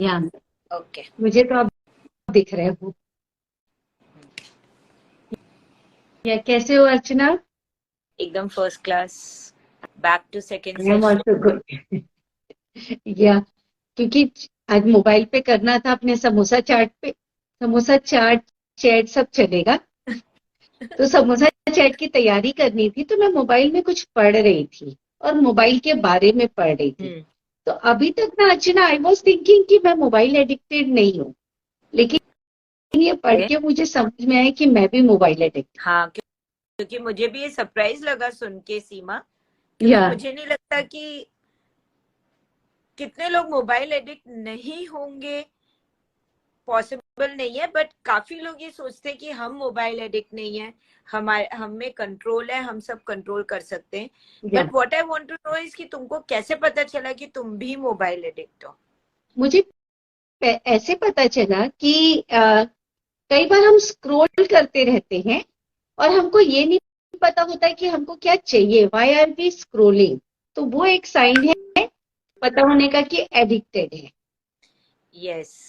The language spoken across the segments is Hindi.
या ओके मुझे तो आप दिख रहे हो। या कैसे हो अर्चना? एकदम first class. Back to second I am session. Also good. Yeah क्योंकि आज मोबाइल पे करना था अपने समोसा चाट पे। समोसा चाट चैट सब चलेगा। तो समोसा चैट की तैयारी करनी थी तो मैं मोबाइल में कुछ पढ़ रही थी और मोबाइल के बारे में पढ़ रही थी। तो अभी तक ना अर्चना आई वॉज थिंकिंग कि मैं मोबाइल एडिक्टेड नहीं हूँ, लेकिन ये पढ़ के मुझे समझ में आया कि मैं भी मोबाइल एडिक्ट। हाँ, क्योंकि मुझे भी ये सरप्राइज लगा सुन के सीमा, क्योंकि या मुझे नहीं लगता कि कितने लोग मोबाइल एडिक्ट नहीं होंगे, पॉसिबल नहीं है। बट काफी लोग ये सोचते हैं कि हम मोबाइल एडिक्ट नहीं है, हमारे हम में कंट्रोल है, हम सब कंट्रोल कर सकते हैं। Yeah but what I want to know is कि तुमको कैसे पता चला कि तुम भी मोबाइल एडिक्ट हो? मुझे ऐसे पता चला कि कई बार हम स्क्रॉल करते रहते हैं और हमको ये नहीं पता होता है कि हमको क्या चाहिए, व्हाई आर वी स्क्रोलिंग। तो वो एक साइन है पता होने का कि एडिक्टेड है। यस।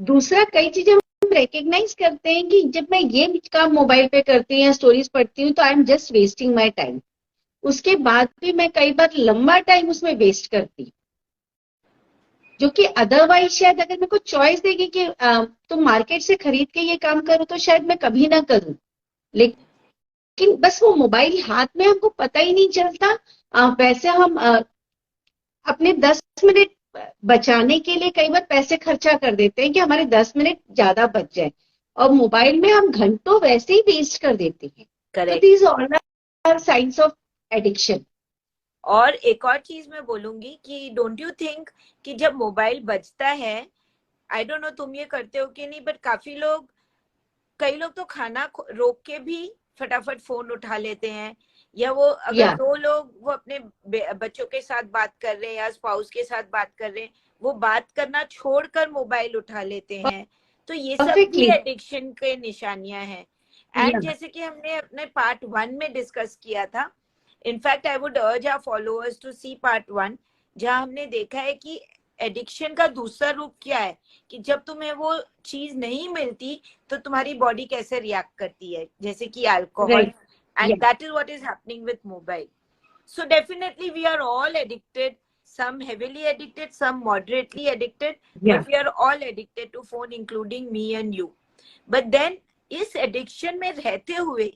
दूसरा, कई चीजें हम रिकग्नाइज करते हैं कि जब मैं ये काम मोबाइल पे करती हूँ या स्टोरीज पढ़ती हूँ तो I am just wasting my time. उसके बाद भी मैं कई बार लंबा टाइम उसमें वेस्ट करती हूँ, जो कि अदरवाइज शायद अगर मेरे को चॉइस देगी कि तुम मार्केट से खरीद के ये काम करो तो शायद मैं कभी ना करूं। लेकिन बस वो मोबाइल हाथ में हमको पता ही नहीं चलता। वैसे हम अपने 10 मिनट बचाने के लिए कई बार पैसे खर्चा कर देते हैं कि हमारे 10 मिनट ज्यादा बच जाए, और मोबाइल में हम घंटों वैसे ही वेस्ट कर देते हैं। तो correct. These all are science of addiction. और एक और चीज मैं बोलूंगी कि डोंट यू थिंक कि जब मोबाइल बजता है, आई डोंट नो तुम ये करते हो कि नहीं, बट काफी लोग, कई लोग तो खाना रोक के भी फटाफट फोन उठा लेते हैं, या वो अगर या दो लोग वो अपने बच्चों के साथ बात कर रहे हैं या स्पाउस के साथ बात कर रहे हैं, वो बात करना छोड़कर मोबाइल उठा लेते हैं। तो ये सब भी परफेक्टली। एडिक्शन के निशानियां हैं। एंड या जैसे कि हमने अपने पार्ट 1 में डिस्कस किया था, in fact I would urge our followers to see part 1, जहां हमने देखा है कि एडिक्शन का दूसरा रूप क्या है, कि जब तुम्हें वो चीज नहीं मिलती तो तुम्हारी बॉडी कैसे रिएक्ट करती है, जैसे कि अल्कोहल। राइट। एंड या that is what is happening with mobile. So definitely we are all addicted, some heavily addicted, some moderately addicted, या but we are all addicted to phone, including me and you. But then इस एडिक्शन में रहते हुए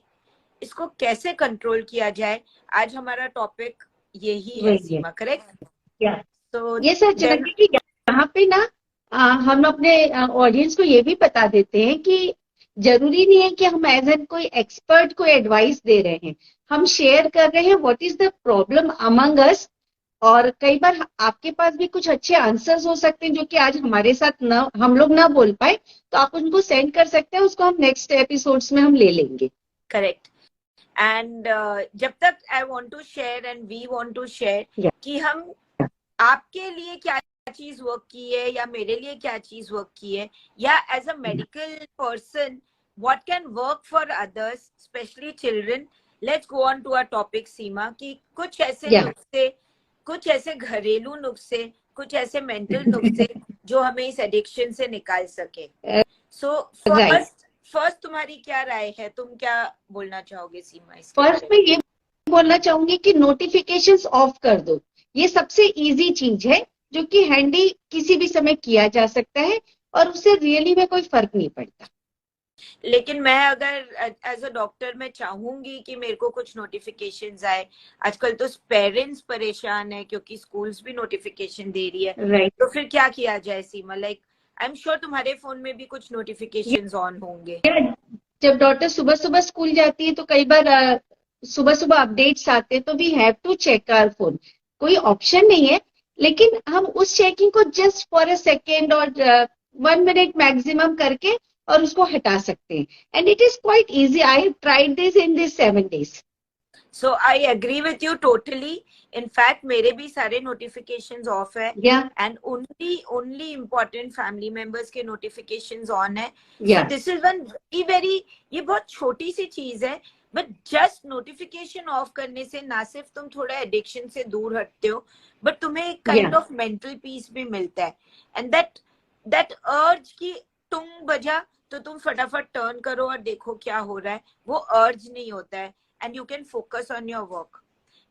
इसको कैसे कंट्रोल किया जाए, आज हमारा टॉपिक यही है वही है। सीमा, करेक्ट? या तो ये सच है देन कि यहाँ पे ना हम अपने ऑडियंस को ये भी बता देते हैं कि जरूरी नहीं है कि हम एज एन कोई एक्सपर्ट को एडवाइस दे रहे हैं। हम शेयर कर रहे हैं what is the problem among us. और कई बार आपके पास भी कुछ अच्छे आंसर्स हो सकते हैं जो कि आज हमारे साथ ना हम लोग ना बोल पाए, तो आप उनको सेंड कर सकते हैं, उसको हम नेक्स्ट एपिसोड्स में हम ले लेंगे। करेक्ट. एंड जब तक I want to share and we want to share या कि हम आपके लिए क्या चीज वर्क की है या मेरे लिए क्या चीज वर्क की है, या as a medical person what can work for others, specially children. Let's go on to our topic Seema, कि कुछ ऐसे या नुस्खे, कुछ ऐसे घरेलू नुस्खे, कुछ ऐसे मेंटल नुस्खे जो हमें इस एडिक्शन से निकाल सके. सो राइट। फर्स्ट फर्स्ट तुम्हारी क्या राय है, तुम क्या बोलना चाहोगे सीमा इसके फर्स्ट बारे में ये बोलना चाहूंगी कि नोटिफिकेशंस ऑफ कर दो। ये सबसे इजी चीज है जो कि हैंडी किसी भी समय किया जा सकता है और उससे रियली में कोई फर्क नहीं पड़ता। में? लेकिन मैं अगर एज अ डॉक्टर मैं चाहूंगी कि मेरे को कुछ नोटिफिकेशंस आए, आजकल तो पेरेंट्स परेशान है क्योंकि स्कूल्स भी नोटिफिकेशन दे रही है, राइट। तो फिर क्या किया जाए सीमा? लाइक आई एम श्योर तुम्हारे फोन में भी कुछ नोटिफिकेशंस ऑन होंगे. जब डॉटर सुबह सुबह स्कूल जाती है तो कई बार सुबह सुबह अपडेट्स आते हैं तो we have to check our phone. कोई ऑप्शन नहीं है, लेकिन हम उस चेकिंग को जस्ट फॉर अ सेकेंड और 1 मिनट मैक्सिमम करके और उसको हटा सकते हैं। And it is quite easy, I have tried this in this 7 days। So I agree with you totally. In fact मेरे भी सारे नोटिफिकेशंस ऑफ है, yeah and only only important family members के नोटिफिकेशंस ऑन है. So yeah this is one very very, ये बहुत छोटी सी चीज है, बट जस्ट नोटिफिकेशन ऑफ करने से ना सिर्फ तुम थोड़ा एडिक्शन से दूर हटते हो, बट तुम्हें एक या काइंड ऑफ मेंटल पीस भी मिलता है. एंड दैट दैट अर्ज की टुंग बजा तो तुम फटाफट टर्न करो और देखो क्या हो रहा है, वो अर्ज नहीं होता है, and you can focus on your work,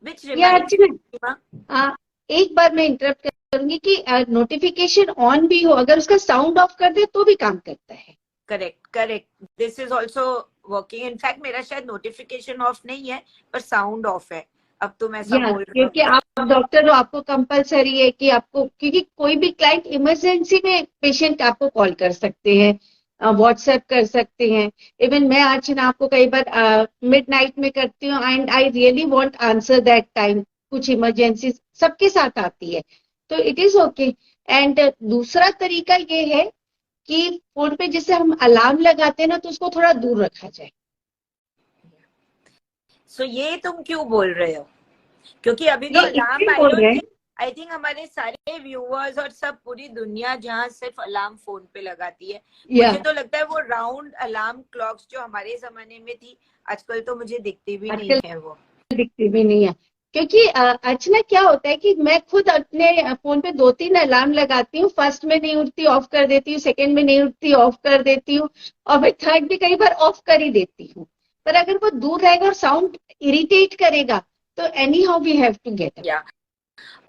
which या रिमाइंड्स अर्चना, एक बार मैं इंटरप्ट करूंगी कि नोटिफिकेशन ऑन भी हो, अगर उसका साउंड ऑफ कर दे तो भी काम करता है। Correct correct, this is also working. In fact मेरा शायद नोटिफिकेशन ऑफ नहीं है पर साउंड ऑफ है, अब तुम ऐसा या बोल रहे क्योंकि हो। आप डॉक्टर हो, आपको कंपलसरी है कि आपको, क्योंकि कोई भी क्लाइंट इमरजेंसी में पेशेंट आपको कॉल कर सकते हैं, व्हाट्सएप कर सकते हैं। इवन मैं अर्चना आपको कई बार मिडनाइट में करती हूँ, and I really want answer that time, कुछ इमरजेंसी सबके साथ आती है, तो इट इज ओके। एंड दूसरा तरीका ये है कि फोन पे जैसे हम अलार्म लगाते हैं ना, तो उसको थोड़ा दूर रखा जाए। सो ये तुम क्यों बोल रहे हो? क्योंकि अभी तो ये अलार्म इसलिए आई बोल डोंट रहे हैं, थिंक, आई थिंक हमारे सारे व्यूअर्स और सब पूरी दुनिया जहाँ सिर्फ अलार्म फोन पे लगाती है, या मुझे तो लगता है वो राउंड अलार्म क्लॉक्स जो हमारे जमाने में थी आजकल तो मुझे दिखती भी नहीं आजकल है वो। दिखती भी नहीं है। क्योंकि अर्चना क्या होता है कि मैं खुद अपने फोन पे 2-3 अलार्म लगाती हूँ, फर्स्ट में नहीं उठती ऑफ कर देती हूँ, सेकंड में नहीं उठती ऑफ कर देती हूँ, और मैं थर्ड भी कई बार ऑफ कर ही देती हूँ। पर अगर वो दूर रहेगा और साउंड इरिटेट करेगा, तो anyhow we have to get up. Yeah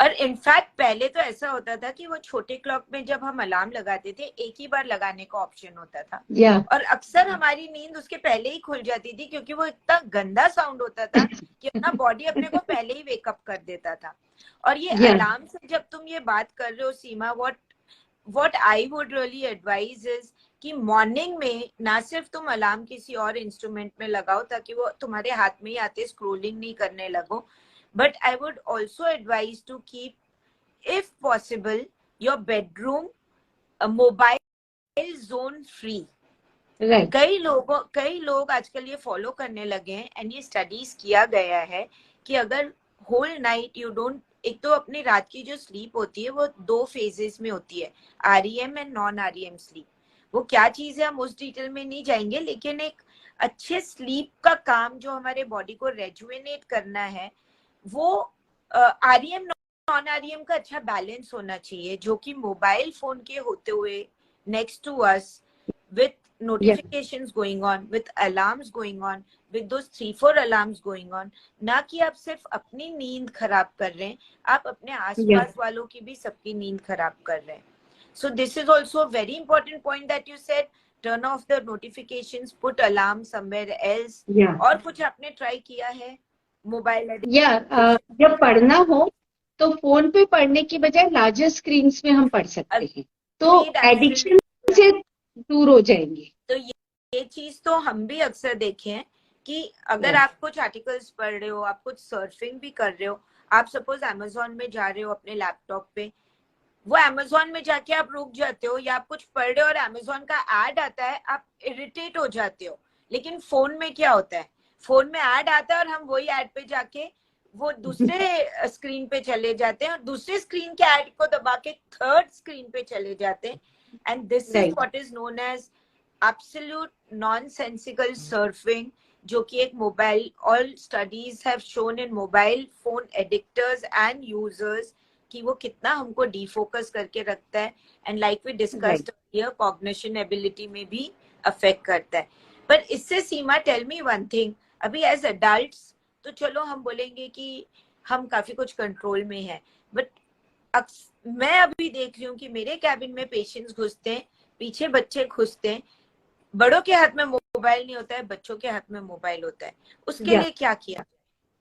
और इनफैक्ट पहले तो ऐसा होता था कि वो छोटे क्लॉक में जब हम अलार्म लगाते थे एक ही बार लगाने का ऑप्शन होता था, या और अक्सर हमारी नींद उसके पहले ही खुल जाती थी क्योंकि वो इतना गंदा साउंड होता था कि अपना बॉडी अपने को पहले ही वेकअप कर देता था। और ये या अलार्म से जब तुम ये बात कर रहे हो Seema, what I would really advise is कि मॉर्निंग में ना सिर्फ तुम अलार्म किसी और इंस्ट्रूमेंट में लगाओ ताकि वो तुम्हारे हाथ में ही आते स्क्रोलिंग नहीं करने लगो, but I would also advise to keep, if possible, your bedroom a mobile zone free. Right कई लोग आजकल ये फॉलो करने लगे हैं, एंड ये स्टडीज किया गया है कि अगर होल नाइट यू डोंट, एक तो अपनी रात की जो स्लीप होती है वो 2 फेजेस में होती है, REM and non REM sleep. वो क्या चीज है हम उस डिटेल में नहीं जाएंगे, लेकिन एक अच्छे स्लीप का काम जो हमारे बॉडी को रेजुवेनेट करना है, वो आरईएम नॉन आरईएम का अच्छा बैलेंस होना चाहिए, जो कि मोबाइल फोन के होते हुए नेक्स्ट टू अस विथ या notifications going on, with alarms going on, with those 3-4 alarms going on, ना कि आप सिर्फ अपनी नींद खराब कर रहे हैं, आप अपने या आसपास वालों की भी सबकी नींद खराब कर रहे हैं। So this is also a very important point that you said, turn off the notifications, put alarm somewhere else। या और कुछ आपने ट्राई किया है मोबाइल या जब पढ़ना हो तो फोन पे पढ़ने की बजाय लार्जर स्क्रीन में हम पढ़ सकते हैं, तो एडिक्शन से दूर हो जाएंगे। तो ये चीज तो हम भी अक्सर देखे हैं कि अगर आप कुछ आर्टिकल्स पढ़ रहे हो, आप कुछ सर्फिंग भी कर रहे हो, आप सपोज अमेजोन में जा रहे हो अपने लैपटॉप पे, वो अमेजोन में जाके आप रुक जाते हो या आप कुछ पढ़ रहे हो और अमेजोन का एड आता है, आप इरिटेट हो जाते हो। लेकिन फोन में क्या होता है, फोन में एड आता है और हम वही एड पे जाके वो दूसरे स्क्रीन पे चले जाते हैं और दूसरे स्क्रीन के एड को दबा के थर्ड स्क्रीन पे चले जाते हैं, and this is what is known as absolute nonsensical surfing, जो कि एक mobile, all studies have shown in mobile phone addicters and users कि वो कितना हमको डिफोकस करके रखता है, and like we discussed here cognition ability में भी अफेक्ट करता है। पर इससे Seema, tell me one thing, अभी एज अडल्ट्स तो चलो हम बोलेंगे कि हम काफी कुछ कंट्रोल में है, बट मैं अभी देख रही हूँ कि मेरे कैबिन में पेशेंट्स घुसते हैं, पीछे बच्चे घुसते हैं, बड़ों के हाथ में मोबाइल नहीं होता है, बच्चों के हाथ में मोबाइल होता है, उसके लिए क्या किया?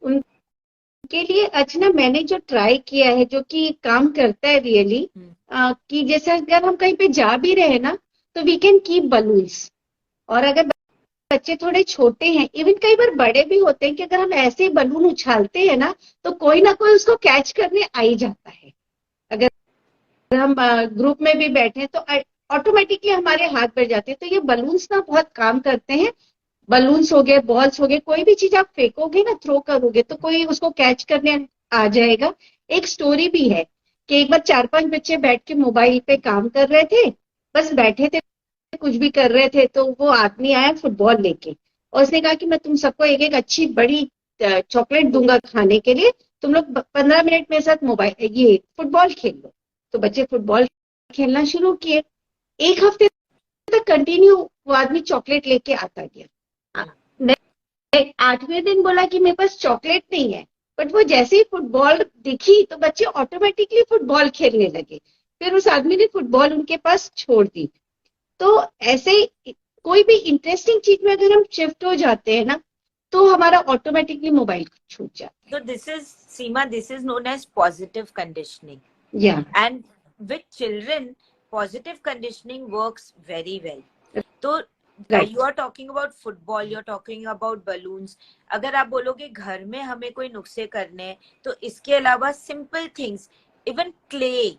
उनके लिए अच्छा, मैंने जो ट्राई किया है जो कि काम करता है रियली, कि जैसे अगर हम कहीं पे जा भी रहे ना तो वी कैन कीप बलून्स, और अगर बच्चे थोड़े छोटे हैं, इवन कई बार बड़े भी होते हैं, कि अगर हम ऐसे बलून उछालते हैं ना तो कोई ना कोई उसको कैच करने आ ही जाता है। अगर हम ग्रुप में भी बैठे तो ऑटोमेटिकली हमारे हाथ बढ़ जाते हैं। तो ये बलून्स ना बहुत काम करते हैं। बलून्स हो गए, बॉल्स हो गए, कोई भी चीज आप फेंकोगे ना, थ्रो करोगे तो कोई उसको कैच करने आ जाएगा। एक स्टोरी भी है कि एक बार 4-5 बच्चे बैठ के मोबाइल पे काम कर रहे थे, बस बैठे थे, कुछ भी कर रहे थे, तो वो आदमी आया फुटबॉल लेके, और उसने कहा कि मैं तुम सबको एक एक अच्छी बड़ी चॉकलेट दूंगा खाने के लिए, तुम लोग 15 मिनट मेरे साथ मोबाइल ये फुटबॉल खेल लो। तो बच्चे फुटबॉल खेलना शुरू किए। एक हफ्ते तक कंटिन्यू वो आदमी चॉकलेट लेके आता गया। 8वें दिन बोला कि मेरे पास चॉकलेट नहीं है, बट वो जैसे ही फुटबॉल दिखी तो बच्चे ऑटोमेटिकली फुटबॉल खेलने लगे। फिर उस आदमी ने फुटबॉल उनके पास छोड़ दी। तो ऐसे कोई भी इंटरेस्टिंग चीज में अगर हम शिफ्ट हो जाते हैं ना, तो हमारा ऑटोमेटिकली मोबाइल छूट जाता So this is, Seema, this is known as positive conditioning. है। And with children, positive conditioning works very well. तो you are talking about football, you are talking about balloons. अगर आप बोलोगे घर में हमें कोई नुस्खे करने हैं, तो इसके अलावा simple things, even clay,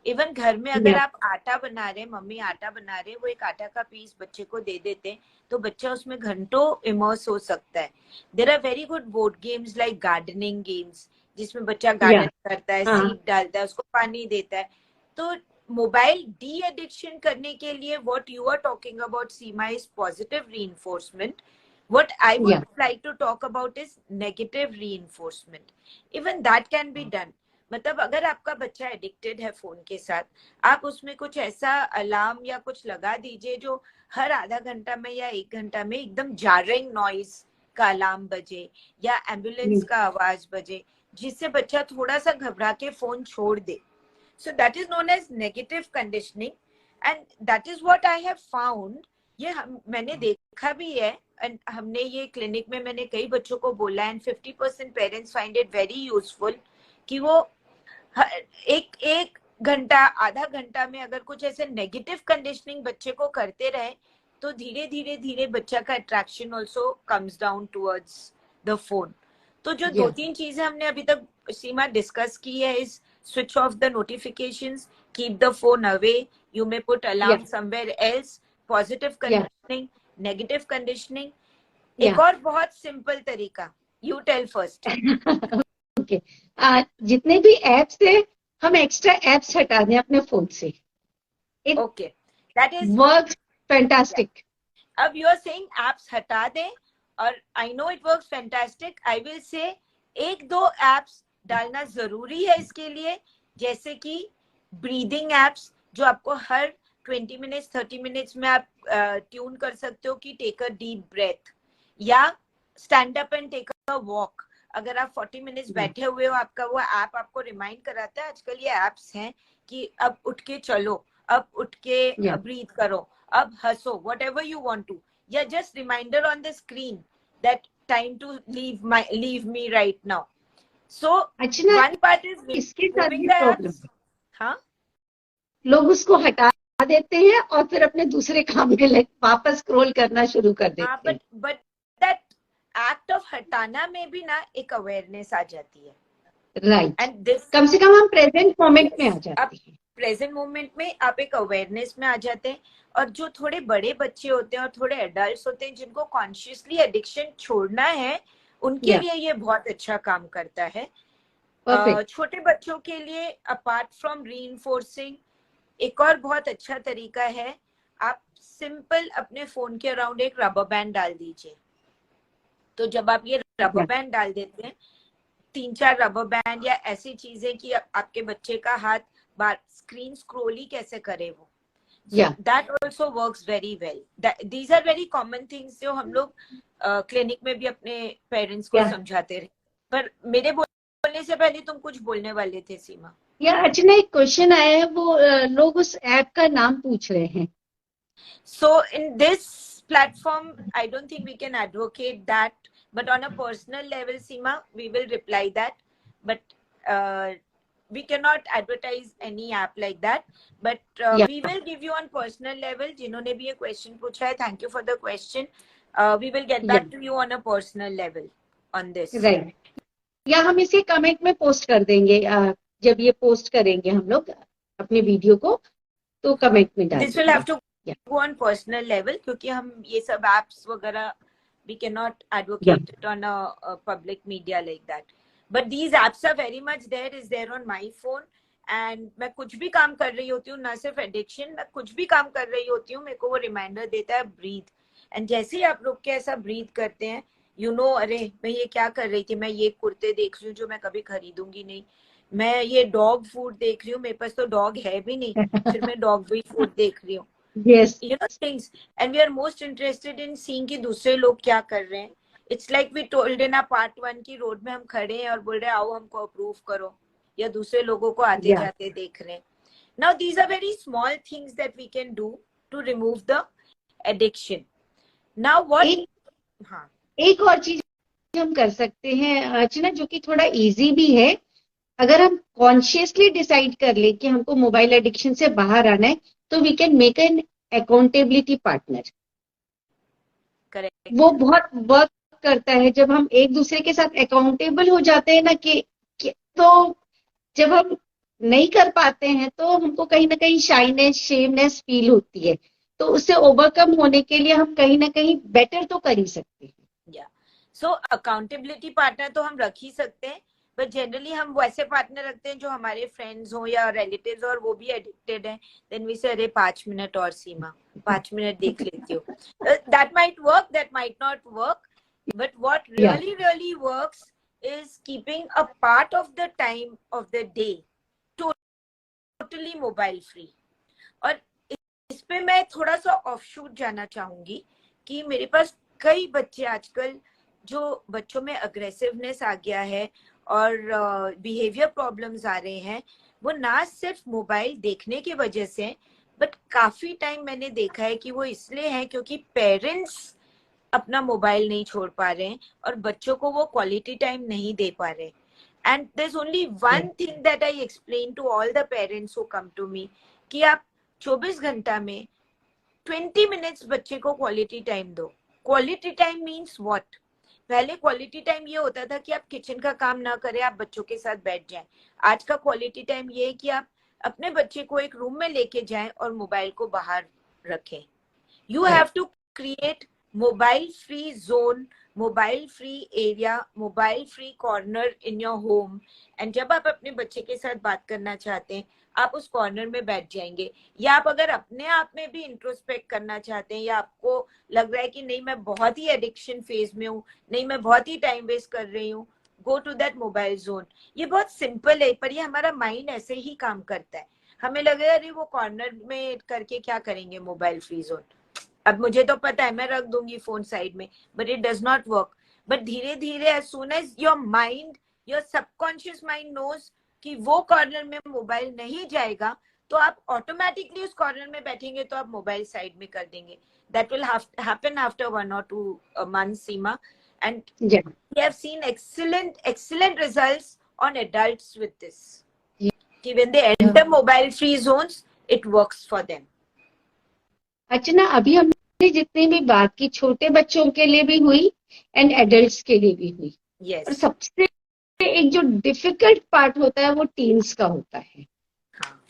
even घर में अगर आप आटा बना रहे, मम्मी आटा बना रहे, वो एक आटा का पीस बच्चे को दे देते हैं, तो बच्चा उसमें घंटों इमर्स हो सकता है। There are very good board games like gardening games, जिसमें बच्चा गार्डन करता है, सीड डालता है, उसको पानी देता है। तो मोबाइल डी एडिक्शन करने के लिए what you are talking about, Seema, is positive reinforcement. What I would like to talk about is negative reinforcement. Even that can be done. मतलब अगर आपका बच्चा एडिक्टेड है फोन के साथ, आप उसमें कुछ ऐसा अलार्म या कुछ लगा दीजिए जो हर आधा घंटा में या 1 घंटा में एकदम जारिंग नॉइज का अलार्म बजे या एम्बुलेंस का आवाज बजे, जिससे बच्चा थोड़ा सा घबरा के फोन छोड़ दे. So that is known as negative conditioning, and that is what I have found. ये मैंने देखा भी है, एंड हमने ये क्लिनिक में मैंने कई बच्चों को बोला, and 50% parents find it very useful कि वो एक घंटा आधा घंटा में अगर कुछ ऐसे नेगेटिव कंडीशनिंग बच्चे को करते रहे, तो धीरे धीरे धीरे बच्चा का attraction also comes down towards the phone. तो जो 2-3 चीजें हमने अभी तक, सीमा, डिस्कस की है, is switch off the notifications, keep the phone away, you may put alarm somewhere else, positive conditioning, negative conditioning. एक और बहुत सिंपल तरीका, यू टेल फर्स्ट. ओके, जितने भी एप्स है हम एक्स्ट्रा एप्स हटा दें अपने फोन से. Okay, that is works fantastic. अब यू आर सेइंग एप्स हटा दें, और I know it works fantastic. I will say 1-2 apps डालना जरूरी है इसके लिए, जैसे कि ब्रीदिंग एप्स, जो आपको हर 20 मिनट्स 30 मिनट्स में आप ट्यून कर सकते हो कि टेक अ डीप ब्रेथ, या stand up and take a walk. अगर आप 40 मिनट्स बैठे हुए हो, आपका वो ऐप आपको रिमाइंड कराता है. आजकल ये एप्स हैं कि अब उठ के चलो, अब उठ के ब्रीथ करो, अब हंसो, व्हाटएवर यू वांट टू, या just reminder on the screen that time to leave me right now. So one part is इसके साथ रिमूविंग द एप्स. हाँ, लोग उसको हटा देते हैं और फिर अपने दूसरे काम में वापस स्क्रॉल करना शुरू कर देते हैं. बट दैट एक्ट ऑफ हटाना में भी ना एक अवेयरनेस आ जाती है. राइट. एंड दिस, कम से कम हम प्रेजेंट मोमेंट में आ जाते हैं. प्रेजेंट मोमेंट में आप एक अवेयरनेस में आ जाते हैं. और जो थोड़े बड़े बच्चे होते हैं और थोड़े एडल्ट्स होते हैं जिनको कॉन्शियसली एडिक्शन छोड़ना है, उनके लिए ये बहुत अच्छा काम करता है. छोटे बच्चों के लिए अपार्ट फ्रॉम रीइंफोर्सिंग, एक और बहुत अच्छा तरीका है, आप सिंपल अपने फोन के अराउंड एक रबर बैंड डाल दीजिए. तो जब आप ये रबर बैंड डाल देते हैं, 3-4 रबर बैंड या ऐसी चीजें कि आपके बच्चे का हाथ बार स्क्रीन स्क्रॉल ही कैसे करे वो, that also works very well. These are very common things जो हम लोग क्लिनिक में भी अपने पेरेंट्स को समझाते रहे. पर मेरे बोलने से पहले तुम कुछ बोलने वाले थे, सीमा. अर्चना, एक क्वेश्चन आया है, वो लोग उस ऐप का नाम पूछ रहे हैं. So in this platform, I don't think we can advocate that, but on a personal level, Seema, we will reply that, but we cannot advertise any app like that, but we will give you on personal level. जिन्होंने भी ये question पूछा है, thank you for the question. We will get back to you on a personal level on this. Right. या हम इसे कमेंट में पोस्ट कर देंगे. जब ये पोस्ट करेंगे हम लोग अपने वीडियो को, तो कमेंट में डाल. This will have to go on personal level, क्योंकि हम ये सब apps वगैरह we cannot advocate it on a public media like that. But these apps are very much there, is there on my phone, and मैं कुछ भी काम कर रही होती हूँ, ना सिर्फ एडिक्शन, मैं कुछ भी काम कर रही होती हूँ, मेरे को वो रिमाइंडर देता है ब्रीथ. एंड जैसे ही आप लोग के ऐसा ब्रीथ करते हैं, यू नो, अरे मैं ये क्या कर रही थी, मैं ये कुर्ते देख रही हूँ जो मैं कभी खरीदूंगी नहीं, मैं ये डॉग फूड देख रही हूँ, मेरे पास तो डॉग है भी नहीं, फिर मैं डॉग भी फूड देख रही हूँ. Yes. things, and we are most interested in seeing कि दूसरे लोग क्या कर रहे हैं. It's like we told in our part 1 की रोड में हम खड़े हैं और बोल रहे हैं आओ हमको अप्रूव करो, या दूसरे लोगों को आते Yeah. जाते देख रहे हैं. Now these are very small things that we can do to remove the addiction. Now what? एक हाँ, एक और चीज हम कर सकते हैं अर्चना, जो कि थोड़ा इजी भी है. अगर हम कॉन्शियसली डिसाइड कर ले कि हमको मोबाइल एडिक्शन से बाहर आना है, तो we can make an accountability partner. Correct. वो बहुत वर्क करता है जब हम एक दूसरे के साथ अकाउंटेबल हो जाते हैं ना, कि तो जब हम नहीं कर पाते हैं तो हमको कहीं ना कहीं शाइनेस, शेमनेस फील होती है. तो उससे ओवरकम होने के लिए हम कहीं ना कहीं बेटर तो कर ही सकते हैं. या सो अकाउंटेबिलिटी पार्टनर तो हम रख ही सकते हैं, बट जनरली हम वैसे पार्टनर रखते हैं जो हमारे फ्रेंड्स हो या रिलेटिव्स और वो भी एडिक्टेड हैं. देन वी से अरे 5 मिनट और सीमा, 5 मिनट देख लेती हूँ. That might work, that might not work, but what really really works is keeping a part of the time of the day totally mobile free. और इस पे मैं थोड़ा सा ऑफशूट जाना चाहूंगी कि मेरे पास कई बच्चे आजकल, जो बच्चों में अग्रेसिवनेस आ गया है और बिहेवियर प्रॉब्लम्स आ रहे हैं, वो ना सिर्फ मोबाइल देखने की वजह से, बट काफी टाइम मैंने देखा है कि वो इसलिए है क्योंकि पेरेंट्स अपना मोबाइल नहीं छोड़ पा रहे हैं और बच्चों को वो क्वालिटी टाइम नहीं दे पा रहे. And there is only one thing that I explain to all the parents who come to me, कि आप 24 घंटा में 20 मिनट्स बच्चे को क्वालिटी टाइम दो. Quality time means what? पहले क्वालिटी टाइम ये होता था कि आप किचन का काम ना करें, आप बच्चों के साथ बैठ जाएं. आज का क्वालिटी टाइम ये है कि आप अपने बच्चे को एक रूम में लेके जाएं और मोबाइल को बाहर रखें. You have to create mobile free zone, mobile free area, mobile free corner in your home. And जब आप अपने बच्चे के साथ बात करना चाहते हैं, आप उस कॉर्नर में बैठ जाएंगे. या आप अगर अपने आप में भी इंट्रोस्पेक्ट करना चाहते हैं, या आपको लग रहा है कि नहीं मैं बहुत ही एडिक्शन फेज में हूँ, नहीं मैं बहुत ही टाइम वेस्ट कर रही हूँ, go to that mobile zone. ये बहुत सिंपल है, पर ये हमारा माइंड ऐसे ही काम करता है. हमें लगे अरे वो कॉर्नर में करके क्या करेंगे मोबाइल फ्री जोन. अब मुझे तो पता है मैं रख दूंगी फोन साइड में, but it does not work. But धीरे धीरे as soon as your mind, your subconscious mind knows कि वो कॉर्नर में मोबाइल नहीं जाएगा, तो आप ऑटोमेटिकली उस कॉर्नर में बैठेंगे तो आप मोबाइल साइड में कर देंगे. That will happen after 1 or 2 months, Seema. And we have seen excellent results on adults with this. कि when they enter mobile free zones, it works for them. अर्चना, अभी हमने जितनी भी बात की छोटे बच्चों के लिए भी हुई एंड एडल्ट्स के लिए भी हुई. Yes. और सबसे एक जो डिफिकल्ट पार्ट होता है वो टीन्स का होता है. हाँ.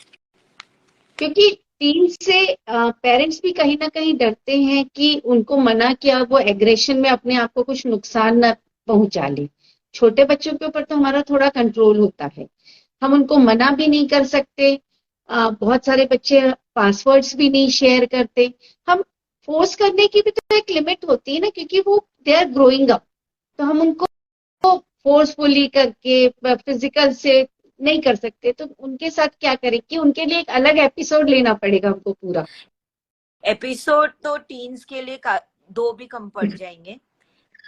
क्योंकि टीन्स से पेरेंट्स भी कहीं ना कहीं डरते हैं कि उनको मना किया वो एग्रेशन में अपने आप को कुछ नुकसान न पहुंचा ले. छोटे बच्चों के ऊपर तो हमारा थोड़ा कंट्रोल होता है, हम उनको मना भी नहीं कर सकते. बहुत सारे बच्चे पासवर्ड्स भी नहीं शेयर करते. हम फोर्स करने की भी तो एक लिमिट होती है ना, क्योंकि वो दे आर ग्रोइंग अप. तो हम उनको फोर्सफुली करके फिजिकल से नहीं कर सकते. तो उनके साथ क्या करें कि उनके लिए एक अलग एपिसोड लेना पड़ेगा हमको. पूरा एपिसोड तो टीन्स के लिए 2 भी कम पड़ जाएंगे.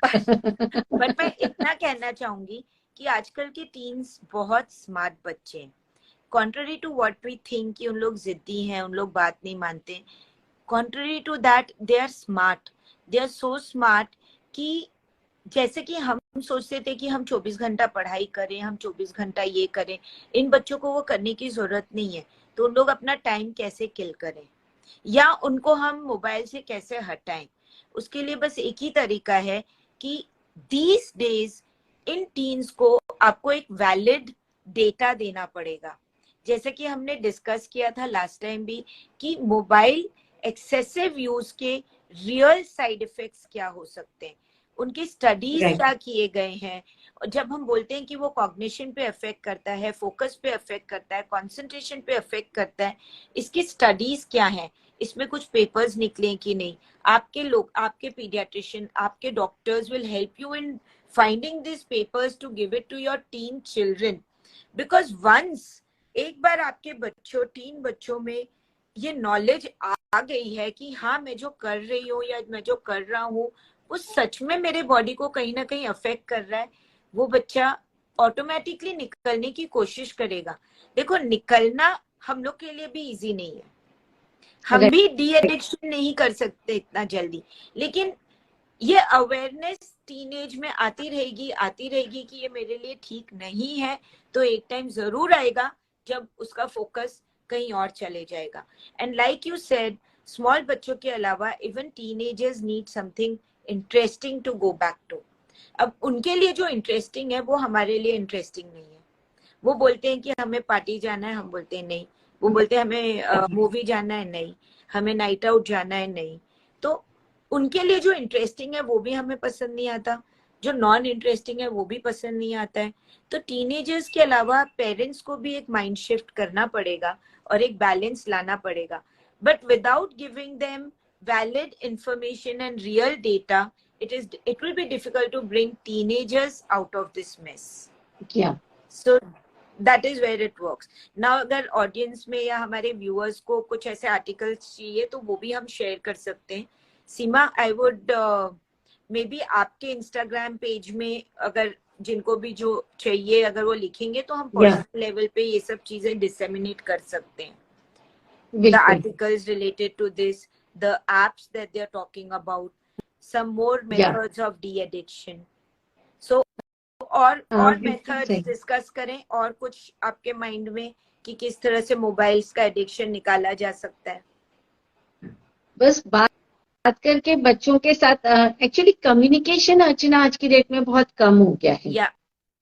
बट मैं इतना कहना चाहूंगी कि आजकल के टीन्स बहुत स्मार्ट बच्चे हैं. Contrary to what we think कि उन लोग जिद्दी हैं, उन लोग बात नहीं मानते. Contrary to that they are smart. They are so smart कि जैसे कि हम सोचते थे कि हम 24 घंटा पढ़ाई करें, हम 24 घंटा ये करें, इन बच्चों को वो करने की जरूरत नहीं है. तो उन लोग अपना टाइम कैसे किल करें या उनको हम मोबाइल से कैसे हटाएं, उसके लिए बस एक ही तरीका है कि दीज डेज इन टीन्स को आपको एक वैलिड डेटा देना पड़ेगा. जैसे कि हमने डिस्कस किया था लास्ट टाइम भी कि मोबाइल एक्सेसिव यूज के रियल साइड इफेक्ट्स क्या हो सकते हैं, उनकी स्टडीज क्या किए गए हैं. और जब हम बोलते हैं कि वो कॉग्निशन पे अफेक्ट करता है, फोकस पे अफेक्ट करता है, कंसंट्रेशन पे अफेक्ट करता है, इसकी स्टडीज क्या है, इसमें कुछ पेपर्स निकले कि नहीं. आपके लोग, आपके पीडियाट्रिशियन, आपके doctors will help you in finding this papers to give it to your teen children. Because once एक बार आपके बच्चों, टीन बच्चों में ये नॉलेज आ गई है कि हाँ मैं जो कर रही हूँ या मैं जो कर रहा हूँ वो सच में मेरे बॉडी को कहीं ना कहीं अफेक्ट कर रहा है, वो बच्चा ऑटोमेटिकली निकलने की कोशिश करेगा। देखो निकलना हम लोग के लिए भी इजी नहीं है, हम भी डी एडिक्शन नहीं कर सकते इतना जल्दी, लेकिन ये अवेयरनेस टीनेज में आती रहेगी कि ये मेरे लिए ठीक नहीं है, तो एक टाइम जरूर आएगा जब उसका फोकस कहीं और चले जाएगा। And like you said, small बच्चों के अलावा even teenagers need something interesting to go back to. अब उनके लिए जो इंटरेस्टिंग है वो हमारे लिए इंटरेस्टिंग नहीं है। वो बोलते हैं कि हमें पार्टी जाना है, हम बोलते हैं नहीं। वो बोलते हैं हमें मूवी जाना है, नहीं। हमें नाइट आउट जाना है, नहीं। तो उनके लिए जो इंटरेस्टिंग है वो भी हमें पसंद नहीं आता, जो नॉन इंटरेस्टिंग है वो भी पसंद नहीं आता है। तो टीनेजर्स के अलावा पेरेंट्स को भी एक माइंड शिफ्ट करना पड़ेगा और एक बैलेंस लाना पड़ेगा, but without giving them valid information and real data, it will be difficult to bring teenagers out of this mess. Yeah. So that is where it works. Now अगर ऑडियंस में या हमारे व्यूअर्स को कुछ ऐसे आर्टिकल्स चाहिए तो वो भी हम शेयर कर सकते हैं। सीमा, आई वुड मे बी आपके इंस्टाग्राम पेज में अगर जिनको भी जो चाहिए अगर वो लिखेंगे तो हम पर्सनल लेवल पे ये सब चीजें डिसेमिनेट कर सकते हैं। The articles related to this, the apps that they are talking about, some more methods of de-addiction. So और मेथड्स डिस्कस करें, और कुछ आपके माइंड में कि किस तरह से मोबाइल्स का एडिक्शन निकाला जा सकता है? बस बात करके बच्चों के साथ एक्चुअली कम्युनिकेशन अर्चना आज की डेट में बहुत कम हो गया है।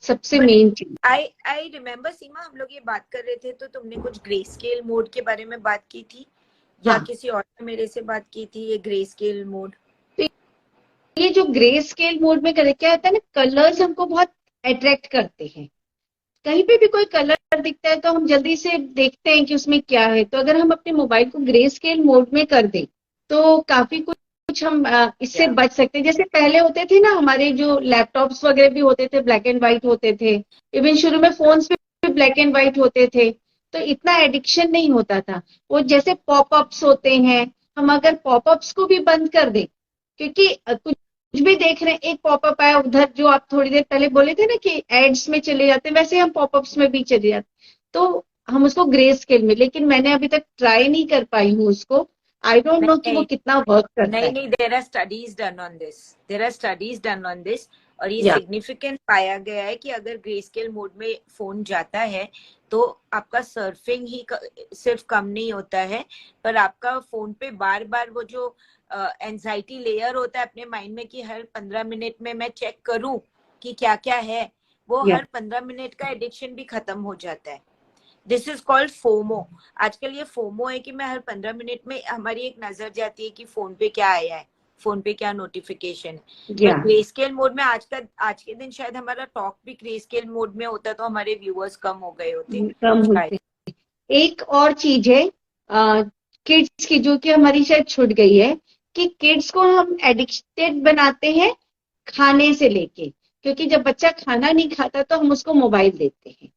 सबसे मेन चीज आई रिमेम्बर सीमा, हम लोग ये बात कर रहे थे तो तुमने कुछ ग्रे स्केल मोड के बारे में बात की थी, या किसी और ने मेरे से बात की थी ये ग्रे स्केल मोड। ये जो ग्रे स्केल मोड में क्या होता है ना, कलर्स हमको बहुत अट्रैक्ट करते हैं। कहीं पे भी कोई कलर दिखता है तो हम जल्दी से देखते हैं कि उसमें क्या है। तो अगर हम अपने मोबाइल को ग्रे स्केल मोड में कर दें तो काफी कुछ हम इससे बच सकते हैं। जैसे पहले होते थे ना, हमारे जो लैपटॉप्स वगैरह भी होते थे ब्लैक एंड व्हाइट होते थे, इवन शुरू में फोन्स भी ब्लैक एंड व्हाइट होते थे, तो इतना एडिक्शन नहीं होता था। वो जैसे पॉपअप्स होते हैं, हम अगर पॉपअप्स को भी बंद कर दें, क्योंकि कुछ भी देख रहे हैं, एक पॉपअप आया उधर, जो आप थोड़ी देर पहले बोले थे ना कि एड्स में चले जाते हैं, वैसे हम पॉपअप्स में भी चले जाते, तो हम उसको ग्रे स्केल में, लेकिन मैंने अभी तक ट्राई नहीं कर पाई हूँ उसको। आई डोंट नो कि वो कितना वर्क करता है। नहीं, there are studies done on this, और ये सिग्निफिकेंट पाया गया है कि अगर ग्रे स्केल मोड में फोन जाता है तो आपका सर्फिंग ही सिर्फ कम नहीं होता है, पर आपका फोन पे बार बार वो जो एंजाइटी लेयर होता है अपने माइंड में कि हर 15 मिनट में मैं चेक करूं कि क्या क्या है, वो हर 15 मिनट का एडिक्शन भी खत्म हो जाता है। This is called FOMO. आजकल ये फोमो है कि मैं हर 15 मिनट में हमारी एक नजर जाती है कि फोन पे क्या आया है, फोन पे क्या नोटिफिकेशन है। ग्रे स्केल मोड में आज के दिन शायद हमारा टॉक भी ग्रे स्केल मोड में होता तो हमारे व्यूअर्स कम हो गए होते। एक और चीज है किड्स की, जो कि हमारी शायद छूट गई है, कि किड्स को हम एडिक्टेड बनाते हैं खाने से लेके, क्योंकि जब बच्चा खाना नहीं खाता तो हम उसको मोबाइल देते हैं।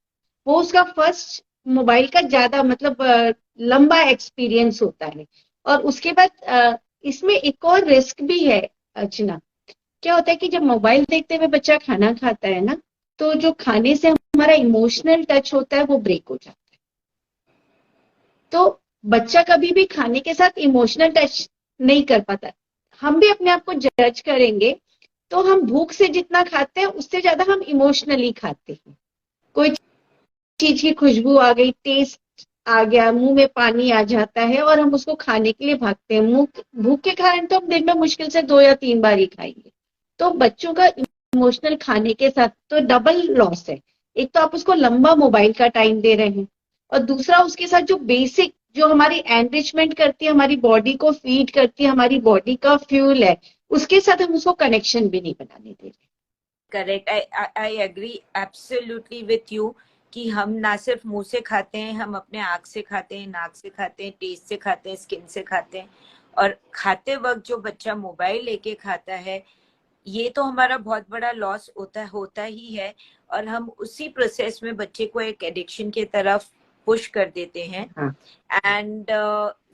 वो उसका फर्स्ट मोबाइल का ज्यादा मतलब लंबा एक्सपीरियंस होता है। और उसके बाद इसमें एक और रिस्क भी है अर्चना। क्या होता है कि जब मोबाइल देखते हुए बच्चा खाना खाता है ना, तो जो खाने से हमारा इमोशनल टच होता है वो ब्रेक हो जाता है। तो बच्चा कभी भी खाने के साथ इमोशनल टच नहीं कर पाता। हम भी अपने आप को जज करेंगे तो हम भूख से जितना खाते हैं उससे ज्यादा हम इमोशनली खाते हैं। कोई चीज की खुशबू आ गई, टेस्ट आ गया, मुंह में पानी आ जाता है और हम उसको खाने के लिए भागते हैं। भूख के कारण तो हम दिन में मुश्किल से 2 या 3 बार ही खाएंगे। तो बच्चों का इमोशनल खाने के साथ तो डबल लॉस है। एक तो आप उसको लंबा मोबाइल का टाइम दे रहे हैं, और दूसरा उसके साथ जो बेसिक, जो हमारी एनरिचमेंट करती है, हमारी बॉडी को फीड करती है, हमारी बॉडी का फ्यूल है, उसके साथ हम उसको कनेक्शन भी नहीं बनाने दे रहे। Correct, I agree absolutely with you कि हम ना सिर्फ मुंह से खाते हैं, हम अपने आंख से खाते हैं, नाक से खाते हैं, टेस्ट से खाते हैं, स्किन से खाते हैं। और खाते वक्त जो बच्चा मोबाइल लेके खाता है, ये तो हमारा बहुत बड़ा लॉस होता ही है। और हम उसी प्रोसेस में बच्चे को एक एडिक्शन की तरफ पुश कर देते हैं। हाँ, एंड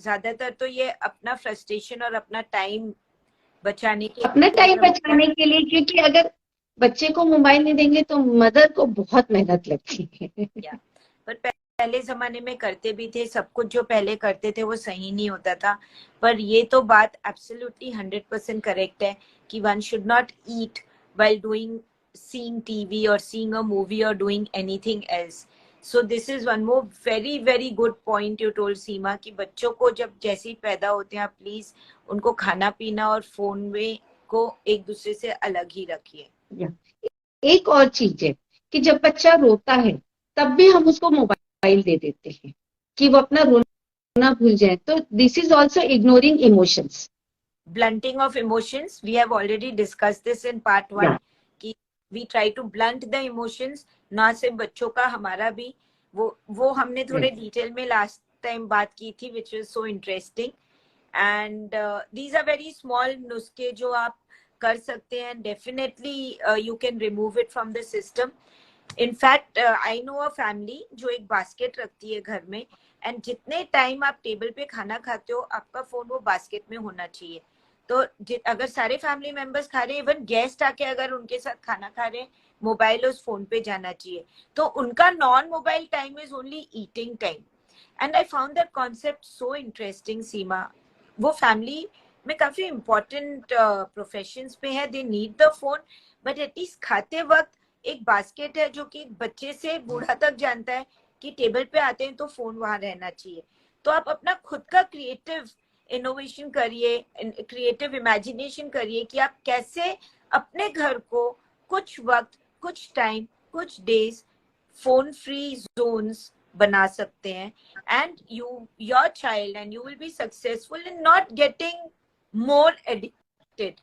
ज्यादातर तो ये अपना फ्रस्ट्रेशन और अपना टाइम बचाने के अपना लिए टाइम बचाने के लिए, क्योंकि अगर बच्चे को मोबाइल नहीं देंगे तो मदर को बहुत मेहनत लगती है। पर पहले जमाने में करते भी थे, सब कुछ जो पहले करते थे वो सही नहीं होता था। पर ये तो बात एब्सोल्युटली 100% करेक्ट है कि one should not eat while doing seeing TV or seeing a movie or doing anything else. So this is one more very good point you told, सीमा, कि बच्चों को जब जैसे ही पैदा होते हैं प्लीज उनको खाना पीना और फोन में को एक दूसरे से अलग ही रखिए। एक और चीज है कि जब बच्चा रोता है तब भी हम उसको मोबाइल दे देते हैं कि वो अपना रोना भूल जाए, तो this is also ignoring emotions. Blunting of emotions, we have already discussed this in part 1 कि we try to blunt the emotions, ना सिर्फ बच्चों का, हमारा भी। वो हमने थोड़े डिटेल में लास्ट टाइम बात की थी, which was so interesting. And these are very small नुस्खे जो आप कर सकते हैं, definitely you can remove it from the system. In fact, I know a family जो एक बास्केट रखती है घर में, एंड जितने टाइम आप टेबल पे खाना खाते हो आपका फोन वो बास्केट में होना चाहिए। तो अगर सारे फैमिली मेंबर्स खा रहे हैं, इवन गेस्ट आके अगर उनके साथ खाना खा रहे हैं, मोबाइल उस फोन पे जाना चाहिए। तो उनका non mobile time is only eating time. And I found that concept so interesting, Seema. वो फैमिली में काफी इंपॉर्टेंट प्रोफेशंस पे है, they need the phone, but at least खाते वक्त एक बास्केट है जो कि बच्चे से बूढ़ा तक जानता है कि टेबल पे आते हैं तो फोन वहां रहना चाहिए। तो आप अपना खुद का क्रिएटिव इनोवेशन करिए, क्रिएटिव इमेजिनेशन करिए कि आप कैसे अपने घर को कुछ वक्त, कुछ टाइम, कुछ डेज फोन फ्री जोन्स बना सकते हैं। And your child and you will be successful in not getting more addicted,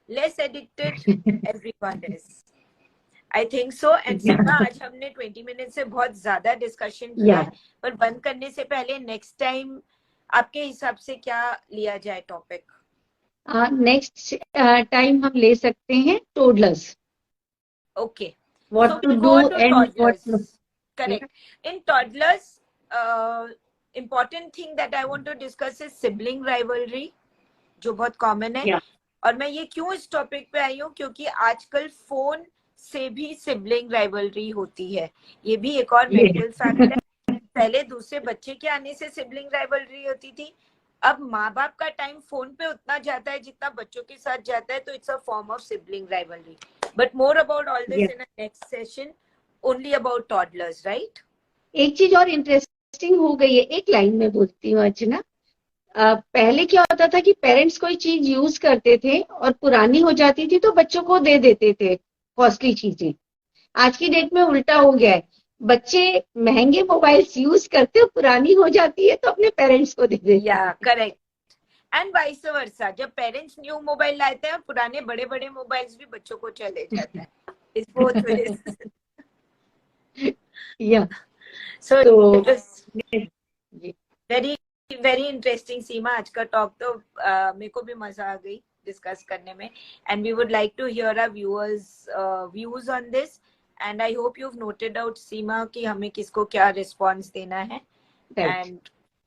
less addicted everyone is. I think so. And Seema, आज हमने 20 मिनट से बहुत ज्यादा डिस्कशन किया है, पर बंद करने से पहले नेक्स्ट टाइम आपके हिसाब से क्या लिया जाए टॉपिक? नेक्स्ट टाइम हम ले सकते हैं toddlers. Okay, what to do and what correct in toddlers. important thing that I want to discuss is sibling rivalry, जो बहुत कॉमन है। और मैं ये क्यों इस टॉपिक पे आई हूँ, क्योंकि आजकल फोन से भी सिबलिंग राइवलरी होती है। ये भी एक और मेडिकल फैक्ट है। पहले दूसरे बच्चे के आने से सिबलिंग राइवलरी होती थी, अब माँ बाप का टाइम फोन पे उतना जाता है जितना बच्चों के साथ जाता है, तो it's a form of sibling rivalry. But more about all this in a next session, only about toddlers, right? एक चीज और इंटरेस्टिंग हो गई है, एक लाइन में बोलती हूँ अर्चना। पहले क्या होता था कि पेरेंट्स कोई चीज यूज करते थे और पुरानी हो जाती थी तो बच्चों को दे देते थे कॉस्टली चीजें। आज की डेट में उल्टा हो गया है, बच्चे महंगे मोबाइल्स यूज करते हो, पुरानी हो जाती है तो अपने पेरेंट्स को दे देते हैं। या करेक्ट, एंड वाइस वर्सा। जब पेरेंट्स न्यू मोबाइल लाते हैं, पुराने बड़े बड़े मोबाइल्स भी बच्चों को चले जाता है। It's both ways. या सो वेरी वेरी इंटरेस्टिंग, सीमा। आज का टॉक तो मेरे को भी मजा आ गई डिस्कस करने में, and we would like to hear our viewers views on this. And I hope you have noted out, Seema, कि हमें किसको क्या रिस्पॉन्स देना है। And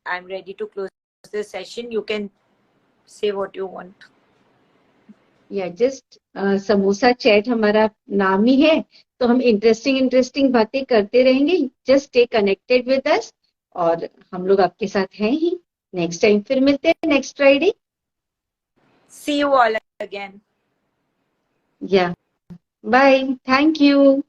I am ready to close this session. You can say what you want. या जस्ट समोसा चैट हमारा नाम ही है, तो हम इंटरेस्टिंग बातें करते रहेंगे। Just stay connected with us, और हम लोग आपके साथ हैं ही। नेक्स्ट टाइम फिर मिलते हैं next Friday. See you all again. Yeah bye, thank you.